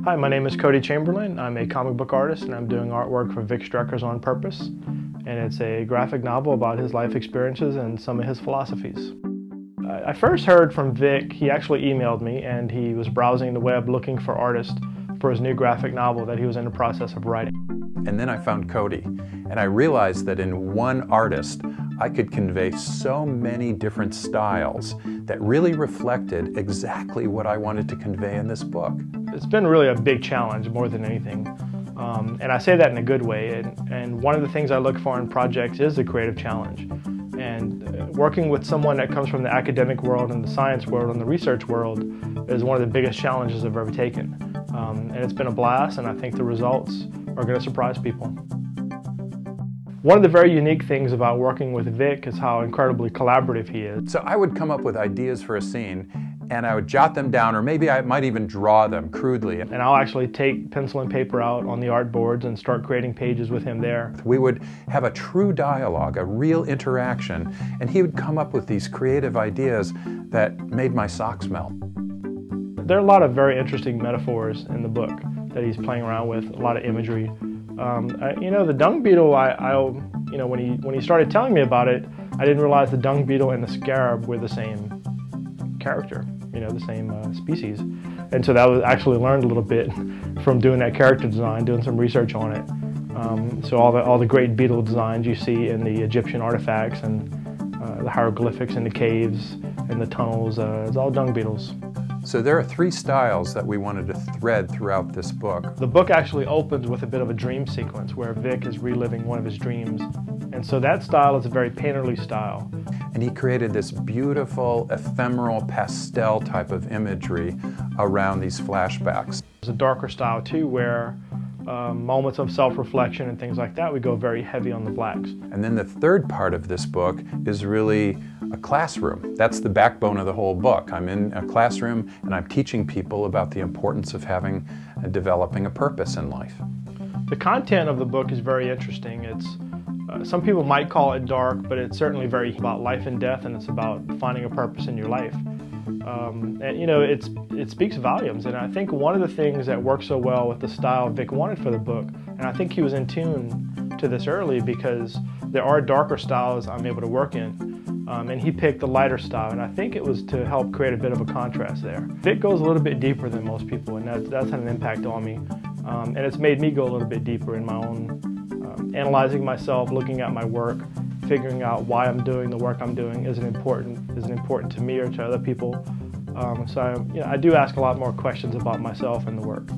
Hi, my name is Kody Chamberlain. I'm a comic book artist and I'm doing artwork for Vic Strecher's On Purpose. And it's a graphic novel about his life experiences and some of his philosophies. I first heard from Vic. He actually emailed me and he was browsing the web looking for artists for his new graphic novel that he was in the process of writing. And then I found Kody, and I realized that in one artist I could convey so many different styles that really reflected exactly what I wanted to convey in this book. It's been really a big challenge more than anything. And I say that in a good way. And one of the things I look for in projects is a creative challenge. And working with someone that comes from the academic world and the science world and the research world is one of the biggest challenges I've ever taken. And it's been a blast, and I think the results are going to surprise people. One of the very unique things about working with Vic is how incredibly collaborative he is. So I would come up with ideas for a scene, and I would jot them down, or maybe I might even draw them crudely. And I'll actually take pencil and paper out on the art boards and start creating pages with him there. We would have a true dialogue, a real interaction, and he would come up with these creative ideas that made my socks melt. There are a lot of very interesting metaphors in the book that he's playing around with, a lot of imagery. The dung beetle, when he started telling me about it, I didn't realize the dung beetle and the scarab were the same character, the same species. And so that was actually learned a little bit from doing that character design, doing some research on it. So all the great beetle designs you see in the Egyptian artifacts and the hieroglyphics in the caves and the tunnels, it's all dung beetles. So there are three styles that we wanted to thread throughout this book. The book actually opens with a bit of a dream sequence where Vic is reliving one of his dreams. And so that style is a very painterly style. And he created this beautiful, ephemeral, pastel type of imagery around these flashbacks. There's a darker style too, where moments of self-reflection and things like that, we go very heavy on the blacks. And then the third part of this book is really a classroom. That's the backbone of the whole book. I'm in a classroom and I'm teaching people about the importance of having and developing a purpose in life. The content of the book is very interesting. Some people might call it dark, but it's certainly very about life and death, and it's about finding a purpose in your life. It speaks volumes, and I think one of the things that works so well with the style Vic wanted for the book, and I think he was in tune to this early because there are darker styles I'm able to work in, and he picked the lighter style, and I think it was to help create a bit of a contrast there. Vic goes a little bit deeper than most people, and that's had an impact on me, and it's made me go a little bit deeper in my own analyzing myself, looking at my work, figuring out why I'm doing the work I'm doing. Is it important to me or to other people? So I do ask a lot more questions about myself and the work.